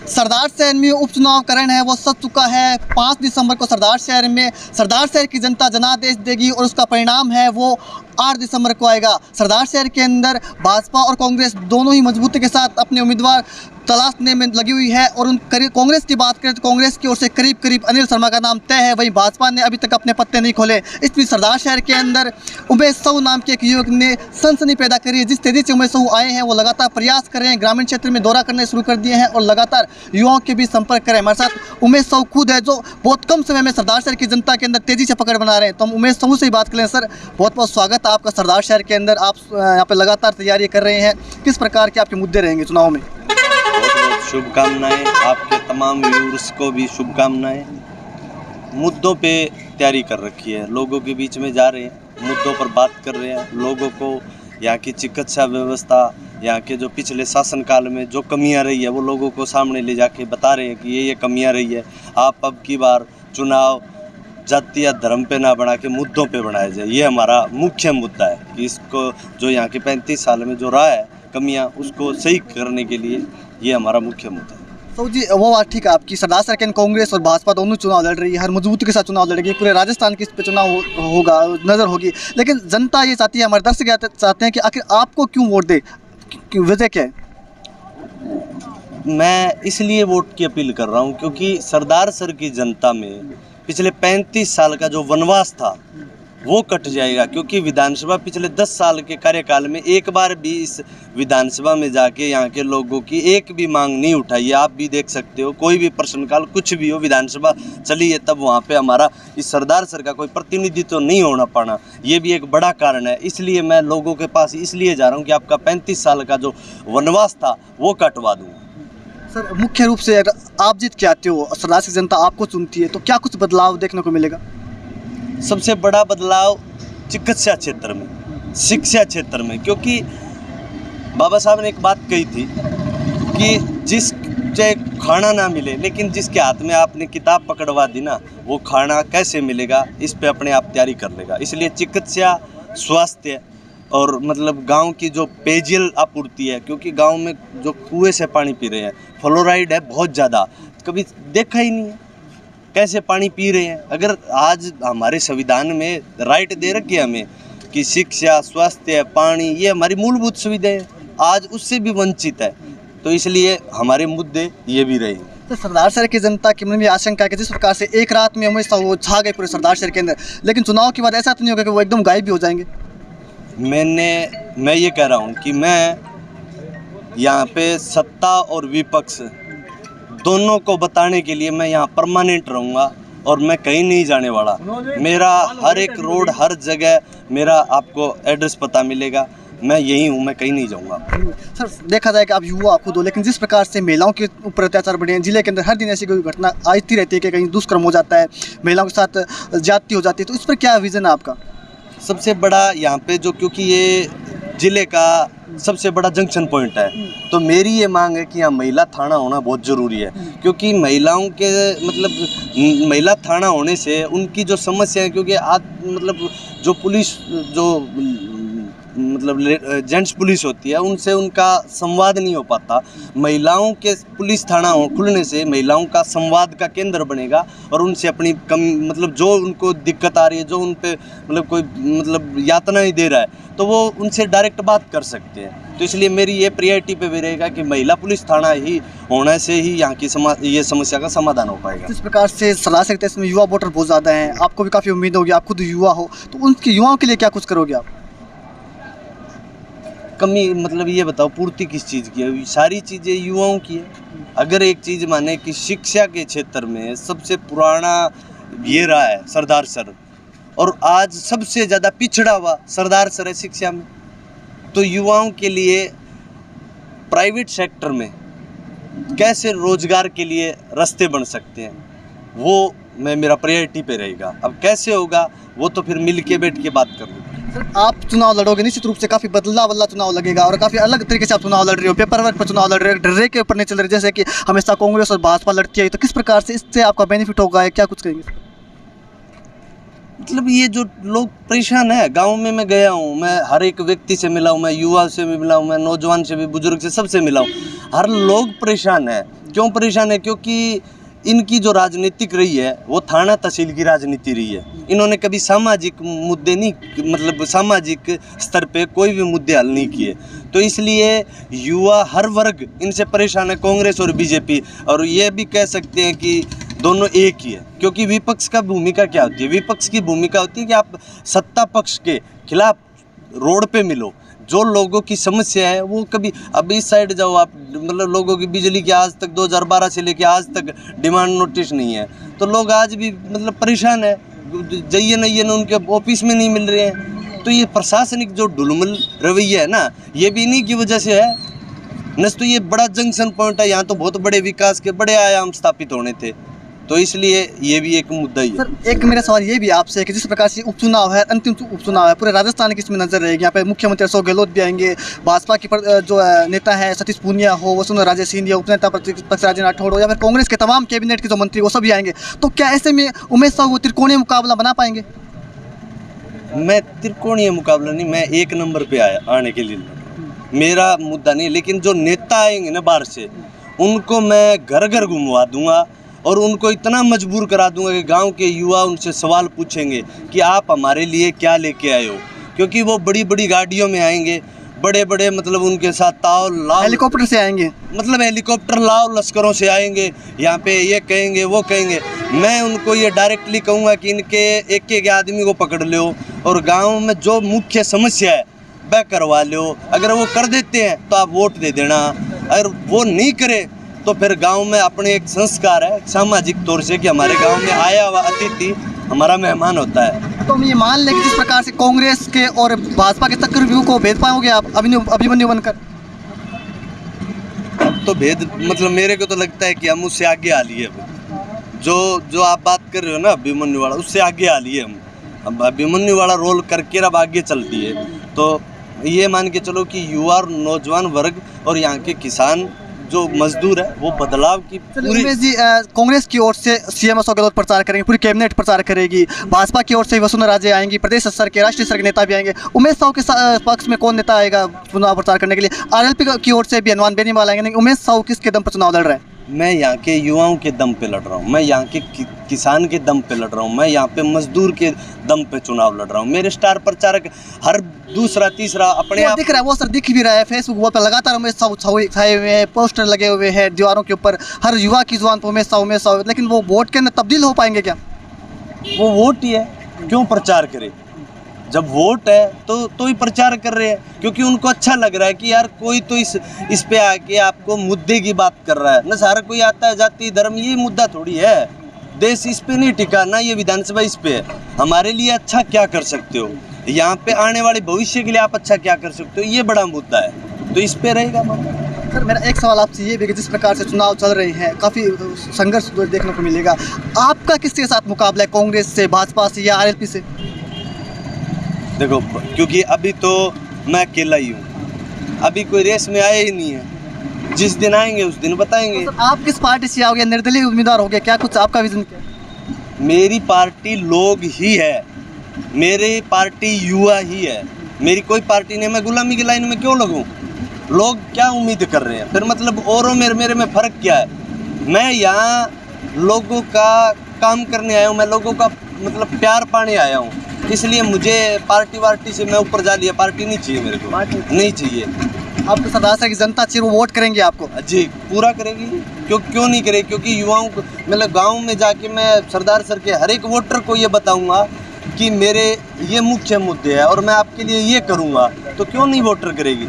सरदार शहर में उपचुनाव करण है वो सज चुका है। 5 दिसंबर को सरदार शहर की जनता जनादेश देगी और उसका परिणाम है वो 8 दिसंबर को आएगा। सरदार शहर के अंदर भाजपा और कांग्रेस दोनों ही मजबूती के साथ अपने उम्मीदवार तलाशने में लगी हुई है। और कांग्रेस की बात करें तो कांग्रेस की ओर से करीब अनिल शर्मा का नाम तय है। वहीं भाजपा ने अभी तक अपने पत्ते नहीं खोले। इस बीच सरदार शहर के अंदर उमेश साहू नाम के एक युवक ने सनसनी पैदा करी है। जिस तेजी से उमेश साहू आए हैं वो लगातार प्रयास कर रहे हैं, ग्रामीण क्षेत्र में दौरा करने शुरू कर दिए हैं और लगातार युवाओं के बीच संपर्क कर रहे हैं। हमारे साथ उमेश साहू खुद है जो बहुत कम समय में सरदार शहर की जनता के अंदर तेजी से पकड़ बना रहे हैं। तो हम उमेश साहू से ही बात करें। सर, बहुत बहुत स्वागत है आपका सरदार शहर के अंदर। आप यहाँ पे लगातार तैयारी कर रहे हैं, किस प्रकार के आपके मुद्दे रहेंगे चुनाव में? बहुत शुभकामनाएं, आपके तमाम व्यूअर्स को भी शुभकामनाएं। मुद्दों पे तैयारी कर रखी है, लोगों के बीच में जा रहे हैं, मुद्दों पर बात कर रहे हैं। लोगों को यहाँ की चिकित्सा व्यवस्था, यहाँ के जो पिछले शासनकाल में जो कमियां रही है वो लोगों को सामने ले जाके बता रहे हैं कि ये कमियां रही है। आप अब की बार चुनाव जाति या धर्म पे ना बना के मुद्दों पे बनाया जाए, ये हमारा मुख्य मुद्दा है कि इसको जो यहाँ के 35 साल में जो रहा है कमियां, उसको सही करने के लिए ये हमारा मुख्य मुद्दा है। तो जी वो बात ठीक है आपकी। सरदार शहर के कांग्रेस और भाजपा दोनों चुनाव लड़ रही है, हर मजबूती के साथ चुनाव लड़ेगी। पूरे राजस्थान की इस पे चुनाव होगा, नज़र होगी। लेकिन जनता ये चाहती है, हमारे दर्शक चाहते हैं कि आखिर आपको क्यों वोट दे, वजह क्या है? मैं इसलिए वोट की अपील कर रहा हूँ क्योंकि सरदार शहर की जनता में पिछले 35 साल का जो वनवास था वो कट जाएगा। क्योंकि विधानसभा पिछले 10 साल के कार्यकाल में एक बार भी इस विधानसभा में जाके यहाँ के लोगों की एक भी मांग नहीं उठाई है। आप भी देख सकते हो, कोई भी प्रश्नकाल कुछ भी हो, विधानसभा चली है तब वहाँ पे हमारा इस सरदार शहर का कोई प्रतिनिधित्व तो नहीं होना पाना, ये भी एक बड़ा कारण है। इसलिए मैं लोगों के पास इसलिए जा रहा हूँ कि आपका 35 साल का जो वनवास था वो कटवा दूँ। सर, मुख्य रूप से अगर आप जीत के आते हो, सरदार की जनता आपको चुनती है, तो क्या कुछ बदलाव देखने को मिलेगा? सबसे बड़ा बदलाव चिकित्सा क्षेत्र में, शिक्षा क्षेत्र में। क्योंकि बाबा साहब ने एक बात कही थी कि चाहे खाना ना मिले, लेकिन जिसके हाथ में आपने किताब पकड़वा दी ना, वो खाना कैसे मिलेगा इस पे अपने आप तैयारी कर लेगा। इसलिए चिकित्सा, स्वास्थ्य और मतलब गांव की जो पेयजल आपूर्ति है, क्योंकि गांव में जो कुएं से पानी पी रहे हैं, फ्लोराइड है बहुत ज़्यादा, कभी देखा ही नहीं है कैसे पानी पी रहे हैं। अगर आज हमारे संविधान में राइट दे रखी है हमें कि शिक्षा, स्वास्थ्य, पानी, ये हमारी मूलभूत सुविधाएं, आज उससे भी वंचित है। तो इसलिए हमारे मुद्दे ये भी रहे। तो सरदार शहर की जनता के मन में आशंका है कि जिस प्रकार से एक रात में हमेशा वो छा गए पूरे सरदार शहर के अंदर, लेकिन चुनाव के बाद ऐसा तो नहीं होगा कि वो एकदम गायब भी हो जाएंगे? मैं ये कह रहा हूँ कि मैं यहाँ पे सत्ता और विपक्ष दोनों को बताने के लिए मैं यहाँ परमानेंट रहूँगा और मैं कहीं नहीं जाने वाला। मेरा हर एक रोड, हर जगह मेरा आपको एड्रेस पता मिलेगा। मैं यही हूँ, मैं कहीं नहीं जाऊँगा। सर, देखा जाए कि आप युवा खुद हो, लेकिन जिस प्रकार से महिलाओं के ऊपर अत्याचार बढ़े हैं, जिले के अंदर हर दिन ऐसी कोई घटना आती रहती है कि कहीं दुष्कर्म हो जाता है, महिलाओं के साथ ज्यादती हो जाती है, तो इस पर क्या विजन है आपका? सबसे बड़ा यहाँ पे जो, क्योंकि ये ज़िले का सबसे बड़ा जंक्शन पॉइंट है, तो मेरी ये मांग है कि यहाँ महिला थाना होना बहुत ज़रूरी है। क्योंकि महिलाओं के मतलब महिला थाना होने से उनकी जो समस्या है, क्योंकि आज मतलब जो पुलिस जो मतलब जेंट्स पुलिस होती है उनसे उनका संवाद नहीं हो पाता। महिलाओं के पुलिस थाना खुलने से महिलाओं का संवाद का केंद्र बनेगा और उनसे अपनी मतलब जो उनको दिक्कत आ रही है, जो उन पे मतलब कोई मतलब यातनाएं दे रहा है, तो वो उनसे डायरेक्ट बात कर सकते हैं। तो इसलिए मेरी ये प्रायोरिटी पे भी रहेगा कि महिला पुलिस थाना ही होने से ही यहाँ की ये समस्या का समाधान हो पाएगा। इस प्रकार से सरदार शहर इसमें युवा वोटर बहुत ज़्यादा हैं, आपको भी काफ़ी उम्मीद होगी, आप खुद युवा हो, तो उनके युवाओं के लिए क्या कुछ करोगे आप? कमी मतलब ये बताओ, पूर्ति किस चीज़ की है? सारी चीज़ें युवाओं की है। अगर एक चीज़ माने कि शिक्षा के क्षेत्र में सबसे पुराना ये रहा है सरदार शहर, और आज सबसे ज़्यादा पिछड़ा हुआ सरदार शहर है शिक्षा में, तो युवाओं के लिए प्राइवेट सेक्टर में कैसे रोजगार के लिए रास्ते बन सकते हैं, वो मेरा प्रायोरिटी पे रहेगा। अब कैसे होगा वो तो फिर मिल के बैठ के बात कर लूँगा। सर, आप चुनाव लड़ोगे, निश्चित रूप से काफ़ी बदला चुनाव लगेगा और काफ़ी अलग तरीके से आप चुनाव लड़ रहे हो, पेपर वर्क पर चुनाव लड़ रहे हो, डर्रे के ऊपर नहीं चल रहे, जैसे कि हमेशा कांग्रेस और भाजपा लड़ती है। तो किस प्रकार से इससे आपका बेनिफिट होगा, क्या कुछ कहेंगे? मतलब ये जो लोग परेशान है, गांव में मैं गया हूँ, मैं हर एक व्यक्ति से मिला हूँ, मैं युवा से भी मिला हूँ, मैं नौजवान से भी, बुजुर्ग से, सबसे मिला हूँ। हर लोग परेशान है। क्यों परेशान है? क्योंकि इनकी जो राजनीतिक रही है वो थाना तहसील की राजनीति रही है। इन्होंने कभी सामाजिक मुद्दे नहीं, मतलब सामाजिक स्तर पे कोई भी मुद्दे हल नहीं किए। तो इसलिए युवा हर वर्ग इनसे परेशान है, कांग्रेस और बीजेपी। और ये भी कह सकते हैं कि दोनों एक ही है, क्योंकि विपक्ष का भूमिका क्या होती है? विपक्ष की भूमिका होती है कि आप सत्ता पक्ष के खिलाफ रोड पे मिलो, जो लोगों की समस्या है वो कभी, अब इस साइड जाओ आप, मतलब लोगों की बिजली की आज तक 2012 से लेके आज तक डिमांड नोटिस नहीं है, तो लोग आज भी मतलब परेशान है, जाइए नहीं है, उनके ऑफिस में नहीं मिल रहे हैं। तो ये प्रशासनिक जो ढुलमुल रवैया है ना, ये भी इन्हीं की वजह से है। न तो ये बड़ा जंक्शन पॉइंट है, यहाँ तो बहुत बड़े विकास के बड़े आयाम स्थापित होने थे, तो इसलिए ये भी एक मुद्दा ही है। सर, एक मेरा सवाल ये भी आपसे है कि जिस प्रकार से उपचुनाव है, अंतिम उपचुनाव है, पूरे राजस्थान की इसमें नजर रहेगी। यहाँ पे मुख्यमंत्री अशोक गहलोत भी आएंगे, भाजपा की जो नेता है सतीश पूनिया हो, वसुंधरा राजे सिंधिया, उपनेता प्रतिपक्ष राजेंद्र राठौड़ हो, या फिर कांग्रेस के तमाम कैबिनेट के जो मंत्री वो सभी आएंगे। तो क्या ऐसे में उमेश साहू वो त्रिकोणीय मुकाबला बना पाएंगे? मैं त्रिकोणीय मुकाबला नहीं, मैं एक नंबर पे आने के लिए मेरा मुद्दा नहीं, लेकिन जो नेता आएंगे ना बाहर से, उनको मैं घर घर घुमवा दूंगा और उनको इतना मजबूर करा दूंगा कि गांव के युवा उनसे सवाल पूछेंगे कि आप हमारे लिए क्या लेके आए हो। क्योंकि वो बड़ी बड़ी गाड़ियों में आएंगे, बड़े बड़े, मतलब उनके साथ ताव लाव, हेलीकॉप्टर से आएंगे, मतलब हेलीकॉप्टर लाव लश्करों से आएंगे, यहाँ पे ये कहेंगे वो कहेंगे। मैं उनको ये डायरेक्टली कहूँगा कि इनके एक एक आदमी को पकड़ लो और गाँव में जो मुख्य समस्या है वह करवा लो। अगर वो कर देते हैं तो आप वोट दे देना, अगर वो नहीं करे तो फिर गांव में अपने एक संस्कार है सामाजिक तौर से कि हमारे गांव में आया हुआ अतिथि हमारा मेहमान होता है। तो हम ये मान लें कि जिस प्रकार से कांग्रेस के और भाजपा के चक्रव्यूह को भेद पाओगे आप अभिमन्यु बनकर? अब तो भेद, मतलब मेरे को तो लगता है कि हम उससे आगे आ लिए। जो आप बात कर रहे हो ना अभिमन्यु वाला, उससे आगे आ लिए हम। अब अभिमन्यु वाला रोल करके अब आगे चलती है। तो ये मान के चलो कि युवा और नौजवान वर्ग और यहाँ के किसान जो मजदूर है वो बदलाव की पूरी। उमेश जी, कांग्रेस की ओर से सीएम अशोक गहलोत प्रचार करेंगे, पूरी कैबिनेट प्रचार करेगी, भाजपा की ओर से वसुंधरा राजे आएंगी, प्रदेश स्तर के राष्ट्रीय स्तर के नेता भी आएंगे। उमेश साहू के पक्ष में कौन नेता आएगा चुनाव प्रचार करने के लिए? आरएलपी की ओर से भी हनुमान बेनीवाल आएंगे। उमेश साहू किसके दम पर चुनाव लड़ रहे हैं? मैं यहाँ के युवाओं के दम पे लड़ रहा हूँ, मैं यहाँ के किसान के दम पे लड़ रहा हूँ, मैं यहाँ पे मजदूर के दम पे चुनाव लड़ रहा हूँ। मेरे स्टार प्रचारक हर दूसरा तीसरा अपने आप दिख रहा है, वो सर दिख भी रहा है, फेसबुक वॉल पर लगातार उमेश साहू छाए हुए हैं, पोस्टर लगे हुए हैं दीवारों के ऊपर, हर युवा की जुबान पर उमेश साहू। लेकिन वो वोट के अंदर तब्दील हो पाएंगे क्या? वो वोट ही है, क्यों प्रचार करे? जब वोट है तो ही प्रचार कर रहे हैं, क्योंकि उनको अच्छा लग रहा है कि यार कोई तो इस पे आके आपको मुद्दे की बात कर रहा है ना। सारा कोई आता है जाति धर्म, ये मुद्दा थोड़ी है। देश इस पे नहीं टिका ना, ये विधानसभा इस पे है। हमारे लिए अच्छा क्या कर सकते हो, यहाँ पे आने वाले भविष्य के लिए आप अच्छा क्या कर सकते हो, ये बड़ा मुद्दा है, तो इस पे रहेगा। सर, मेरा एक सवाल आपसे ये भी कि जिस प्रकार से चुनाव चल रहे हैं, काफ़ी संघर्ष देखने को मिलेगा, आपका किसके साथ मुकाबला है, कांग्रेस से, भाजपा से या आरएलपी से? देखो, क्योंकि अभी तो मैं अकेला ही हूँ, अभी कोई रेस में आया ही नहीं है। जिस दिन आएंगे उस दिन बताएंगे। तो आप किस पार्टी से आओगे? निर्दलीय उम्मीदवार हो गया क्या? कुछ आपका विजन क्या है? मेरी पार्टी लोग ही है, मेरी पार्टी युवा ही है, मेरी कोई पार्टी नहीं। मैं गुलामी की लाइन में क्यों लगूं? लोग क्या उम्मीद कर रहे हैं फिर, मतलब औरों मेरे में फ़र्क क्या है? मैं यहाँ लोगों का काम करने आया हूँ, मैं लोगों का मतलब प्यार पाने आया हूँ, इसलिए मुझे पार्टी वार्टी से मैं ऊपर जा लिया। पार्टी नहीं चाहिए मेरे को, नहीं चाहिए। आपको सरदार साहब की जनता चाहिए, वो वोट करेंगे आपको? जी, पूरा करेगी। क्यों नहीं करेगी? क्योंकि युवाओं को, मतलब गांव में जाके मैं सरदार सर के हर एक वोटर को ये बताऊंगा कि मेरे ये मुख्य मुद्दे हैं और मैं आपके लिए ये करूंगा, तो क्यों नहीं वोटर करेगी?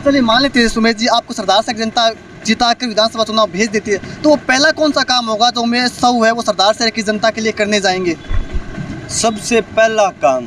चलिए मान लेते हैं सुमेश जी, आपको सरदार साहब की जनता जिता कर विधानसभा चुनाव भेज देती है, तो वो पहला कौन सा काम होगा जो उमेश साहू है वो सरदार साहब की जनता के लिए करने जाएंगे? सबसे पहला काम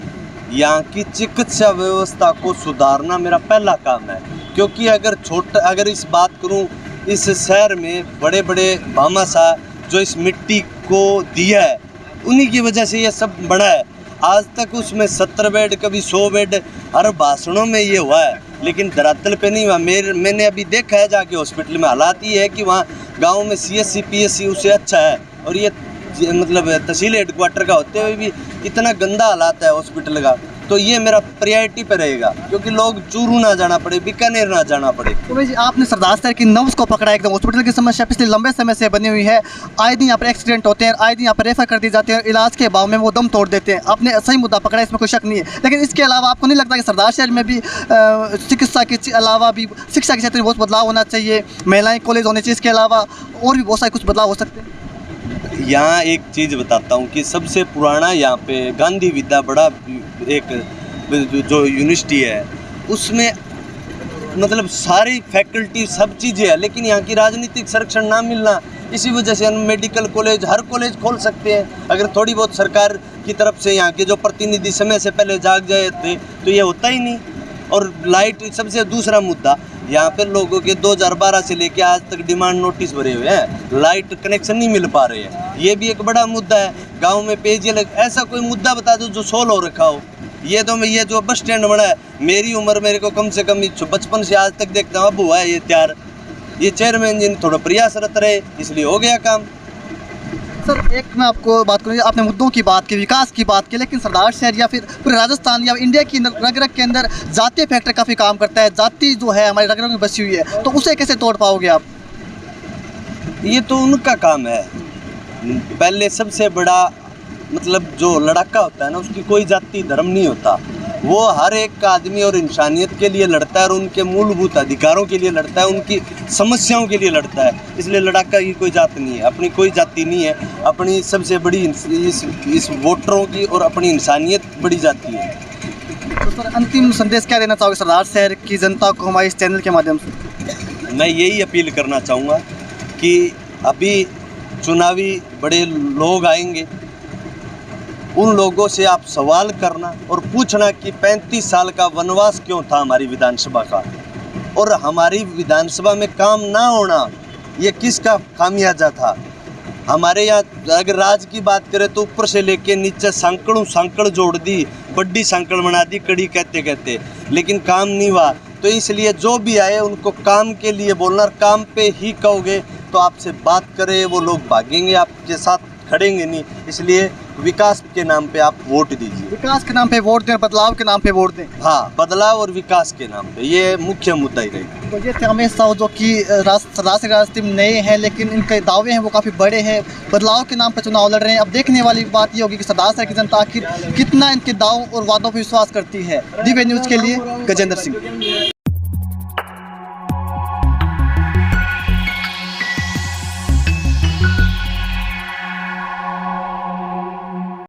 यहाँ की चिकित्सा व्यवस्था को सुधारना मेरा पहला काम है। क्योंकि अगर इस बात करूँ, इस शहर में बड़े बड़े भामाशाह जो इस मिट्टी को दिया है, उन्हीं की वजह से ये सब बना है। आज तक उसमें 70 बेड, कभी 100 बेड, हर भाषणों में ये हुआ है, लेकिन धरातल पे नहीं हुआ। मैंने अभी देखा है जाके हॉस्पिटल में, हालात ये है कि वहाँ गाँव में CSC PSC उससे अच्छा है, और ये मतलब तहसील हेडक्वार्टर का होते हुए भी इतना गंदा हालात है हॉस्पिटल का, तो ये मेरा प्रायोरिटी पे रहेगा, क्योंकि लोग चूरू ना जाना पड़े, बीकानेर ना जाना पड़े। तो भाई जी आपने सरदार शहर की नब्ज को पकड़ा, एकदम हॉस्पिटल की समस्या पिछले लंबे समय से बनी हुई है। आए दिन यहाँ पर एक्सीडेंट होते हैं, आए दिन यहाँ पर रेफर कर दी जाते हैं, इलाज के अभाव में वो दम तोड़ देते हैं। आपने सही मुद्दा पकड़ा, इसमें कोई शक नहीं है। लेकिन इसके अलावा आपको नहीं लगता कि सरदार शहर में भी चिकित्सा के अलावा भी शिक्षा के क्षेत्र में बहुत बदलाव होना चाहिए, महिलाएँ कॉलेज होने चाहिए, इसके अलावा और भी बहुत सारे कुछ बदलाव हो सकते हैं? यहाँ एक चीज़ बताता हूँ कि सबसे पुराना यहाँ पे गांधी विद्या बड़ा एक जो यूनिवर्सिटी है, उसमें मतलब सारी फैकल्टी सब चीज़ें है, लेकिन यहाँ की राजनीतिक संरक्षण ना मिलना, इसी वजह से हम मेडिकल कॉलेज हर कॉलेज खोल सकते हैं अगर थोड़ी बहुत सरकार की तरफ से यहाँ के जो प्रतिनिधि समय से पहले जाग जाए थे, तो ये होता ही नहीं। और लाइट सबसे दूसरा मुद्दा, यहाँ पे लोगों के 2012 से लेके आज तक डिमांड नोटिस भरे हुए हैं, लाइट कनेक्शन नहीं मिल पा रहे हैं, ये भी एक बड़ा मुद्दा है। गांव में पेयजल, ऐसा कोई मुद्दा बता दो जो सोल्व हो रखा हो। ये तो मैं ये जो बस स्टैंड बना है, मेरी उम्र मेरे को कम से कम बचपन से आज तक देखता हूँ, अब हुआ है ये तैयार, ये चेयरमैन जी थोड़ा प्रयासरत रहे, इसलिए हो गया काम। सर एक मैं आपको बात करूँगी, आपने मुद्दों की बात की, विकास की बात की, लेकिन सरदार शहर या फिर पूरे राजस्थान या इंडिया की रग रग के अंदर जातीय फैक्टर काफ़ी काम करता है। जाति जो है हमारी रग रग में बसी हुई है, तो उसे कैसे तोड़ पाओगे आप? ये तो उनका काम है। पहले सबसे बड़ा मतलब जो लड़ाका होता है ना, उसकी कोई जाति धर्म नहीं होता, वो हर एक आदमी और इंसानियत के लिए लड़ता है और उनके मूलभूत अधिकारों के लिए लड़ता है, उनकी समस्याओं के लिए लड़ता है। इसलिए लड़ाका की कोई जात नहीं है, अपनी कोई जाति नहीं है, अपनी सबसे बड़ी इस वोटरों की और अपनी इंसानियत बड़ी जाती है। तो सर अंतिम संदेश क्या देना चाहोगे सरदार शहर की जनता को हमारे इस चैनल के माध्यम से? मैं यही अपील करना चाहूँगा कि अभी चुनावी बड़े लोग आएंगे, उन लोगों से आप सवाल करना और पूछना कि 35 साल का वनवास क्यों था हमारी विधानसभा का, और हमारी विधानसभा में काम ना होना ये किसका खामियाजा था। हमारे यहाँ अगर राज की बात करें तो ऊपर से लेके नीचे सांकड़ जोड़ दी, बड्डी सांकड़ बना दी कड़ी कहते कहते, लेकिन काम नहीं हुआ। तो इसलिए जो भी आए उनको काम के लिए बोलना, काम पे ही कहोगे तो आपसे बात करे वो लोग भागेंगे, आपके साथ खड़ेंगे नहीं। इसलिए विकास के नाम पे आप वोट दीजिए, विकास के नाम पे वोट दें, बदलाव के नाम पे वोट दें। हाँ, बदलाव और विकास के नाम पे, ये मुख्य मुद्दा ही रहेगा। तो ये थे हमें साहब जो कि सरदार शहर राजनीति में नए हैं, लेकिन इनके दावे हैं वो काफ़ी बड़े हैं, बदलाव के नाम पे चुनाव लड़ रहे हैं। अब देखने वाली बात ये होगी कि सरदार शहर की जनता आखिर कितना इनके दावों और वादों पर विश्वास करती है। दिव्य न्यूज़ के लिए गजेंद्र सिंह।